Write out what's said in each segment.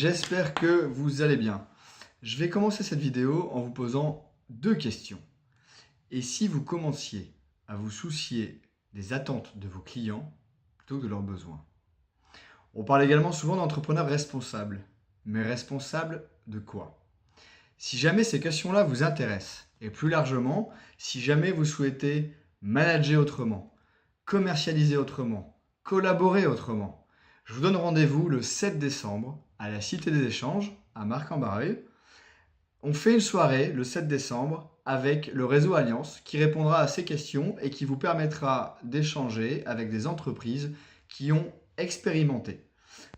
j'espère que vous allez bien. Je vais commencer cette vidéo en vous posant deux questions. Et si vous commenciez à vous soucier des attentes de vos clients plutôt que de leurs besoins? On parle également souvent d'entrepreneurs responsables. Mais responsables de quoi? Si jamais ces questions-là vous intéressent, et plus largement, si jamais vous souhaitez manager autrement, commercialiser autrement, collaborer autrement, je vous donne rendez-vous le 7 décembre à la Cité des Échanges, à Marc-en-Barœul. On fait une soirée le 7 décembre avec le réseau Alliance qui répondra à ces questions et qui vous permettra d'échanger avec des entreprises qui ont expérimenté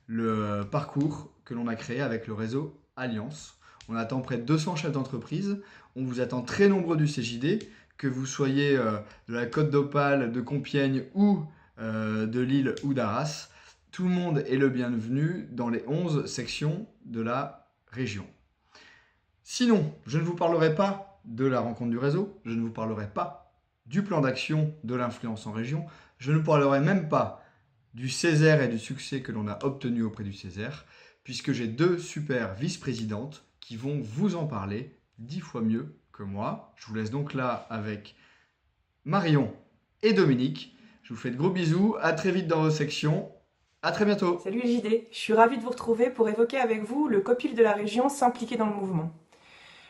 le parcours que l'on a créé avec le réseau Alliance. On attend près de 200 chefs d'entreprise. On vous attend très nombreux du CJD, que vous soyez de la Côte d'Opale, de Compiègne ou de Lille ou d'Arras. Tout le monde est le bienvenu dans les 11 sections de la région. Sinon, je ne vous parlerai pas de la rencontre du réseau, je ne vous parlerai pas du plan d'action de l'influence en région, je ne parlerai même pas du Césaire et du succès que l'on a obtenu auprès du Césaire, puisque j'ai deux super vice-présidentes qui vont vous en parler 10 fois mieux que moi. Je vous laisse donc là avec Marion et Dominique. Je vous fais de gros bisous, à très vite dans vos sections, à très bientôt. Salut JD, je suis ravie de vous retrouver pour évoquer avec vous le COPIL de la région s'impliquer dans le mouvement.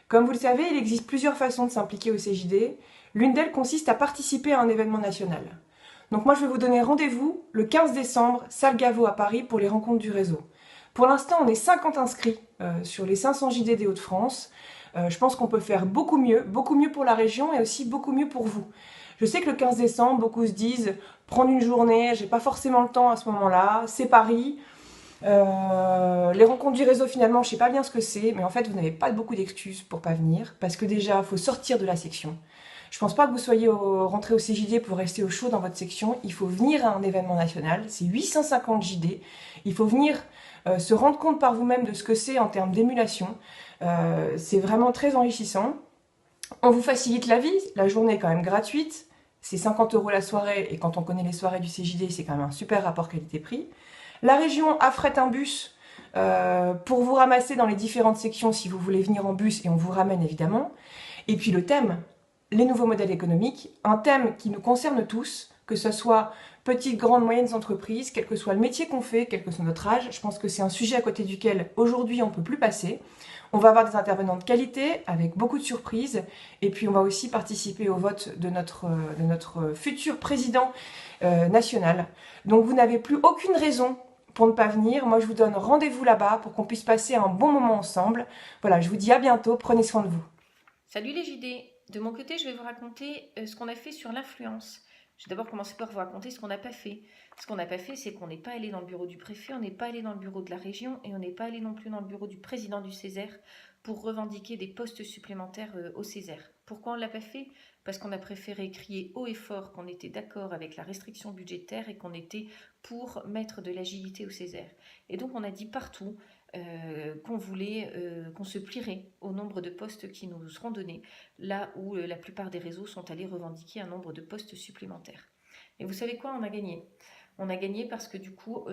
Comme vous le savez, il existe plusieurs façons de s'impliquer au CJD. L'une d'elles consiste à participer à un événement national. Donc moi je vais vous donner rendez-vous le 15 décembre, salle Gaveau à Paris pour les rencontres du réseau. Pour l'instant on est 50 inscrits sur les 500 JD des Hauts-de-France. Je pense qu'on peut faire beaucoup mieux pour la région et aussi beaucoup mieux pour vous. Je sais que le 15 décembre, beaucoup se disent prendre une journée, j'ai pas forcément le temps à ce moment-là, c'est Paris. Les rencontres du réseau finalement je sais pas bien ce que c'est, mais en fait vous n'avez pas beaucoup d'excuses pour pas venir, parce que déjà il faut sortir de la section. Je pense pas que vous soyez rentré au CJD pour rester au chaud dans votre section, il faut venir à un événement national, c'est 850 JD, il faut venir se rendre compte par vous-même de ce que c'est en termes d'émulation, c'est vraiment très enrichissant. On vous facilite la vie, la journée est quand même gratuite, c'est 50 € la soirée, et quand on connaît les soirées du CJD, c'est quand même un super rapport qualité-prix. La région affrète un bus pour vous ramasser dans les différentes sections si vous voulez venir en bus, et on vous ramène évidemment. Et puis le thème, les nouveaux modèles économiques, un thème qui nous concerne tous, que ce soit petites, grandes, moyennes entreprises, quel que soit le métier qu'on fait, quel que soit notre âge. Je pense que c'est un sujet à côté duquel aujourd'hui on ne peut plus passer. On va avoir des intervenants de qualité avec beaucoup de surprises, et puis on va aussi participer au vote de notre futur président national. Donc vous n'avez plus aucune raison pour ne pas venir. Moi je vous donne rendez-vous là-bas pour qu'on puisse passer un bon moment ensemble. Voilà, je vous dis à bientôt, prenez soin de vous. Salut les JD, de mon côté je vais vous raconter ce qu'on a fait sur l'influence. Je vais d'abord commencer par vous raconter ce qu'on n'a pas fait. Ce qu'on n'a pas fait, c'est qu'on n'est pas allé dans le bureau du préfet, on n'est pas allé dans le bureau de la région et on n'est pas allé non plus dans le bureau du président du Césaire pour revendiquer des postes supplémentaires au Césaire. Pourquoi on ne l'a pas fait? Parce qu'on a préféré crier haut et fort qu'on était d'accord avec la restriction budgétaire et qu'on était pour mettre de l'agilité au Césaire. Et donc on a dit partout qu'on voulait, qu'on se plierait au nombre de postes qui nous seront donnés, là où la plupart des réseaux sont allés revendiquer un nombre de postes supplémentaires. Et vous savez quoi, on a gagné. On a gagné parce que du coup,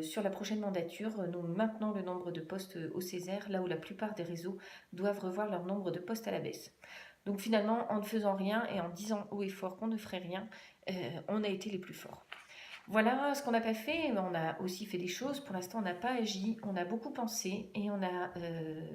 sur la prochaine mandature, nous maintenons le nombre de postes au Césaire, là où la plupart des réseaux doivent revoir leur nombre de postes à la baisse. Donc finalement, en ne faisant rien et en disant haut et fort qu'on ne ferait rien, on a été les plus forts. Voilà ce qu'on n'a pas fait. On a aussi fait des choses. Pour l'instant, on n'a pas agi. On a beaucoup pensé et on a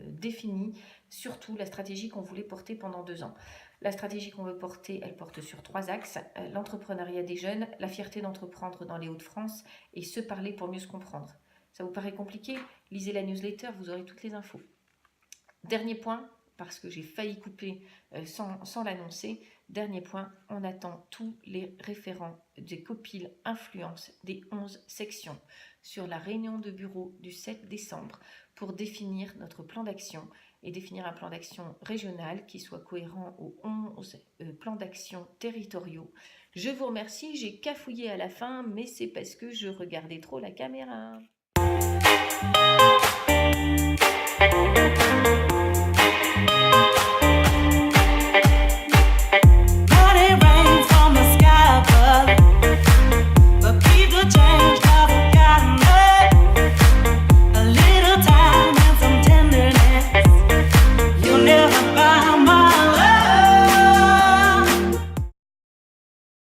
défini surtout la stratégie qu'on voulait porter pendant 2 ans. La stratégie qu'on veut porter, elle porte sur 3 axes. L'entrepreneuriat des jeunes, la fierté d'entreprendre dans les Hauts-de-France et se parler pour mieux se comprendre. Ça vous paraît compliqué? Lisez la newsletter, vous aurez toutes les infos. Dernier point, parce que j'ai failli couper sans l'annoncer. Dernier point, on attend tous les référents des COPIL Influence des 11 sections sur la réunion de bureau du 7 décembre pour définir notre plan d'action et définir un plan d'action régional qui soit cohérent aux 11 plans d'action territoriaux. Je vous remercie, j'ai cafouillé à la fin, mais c'est parce que je regardais trop la caméra.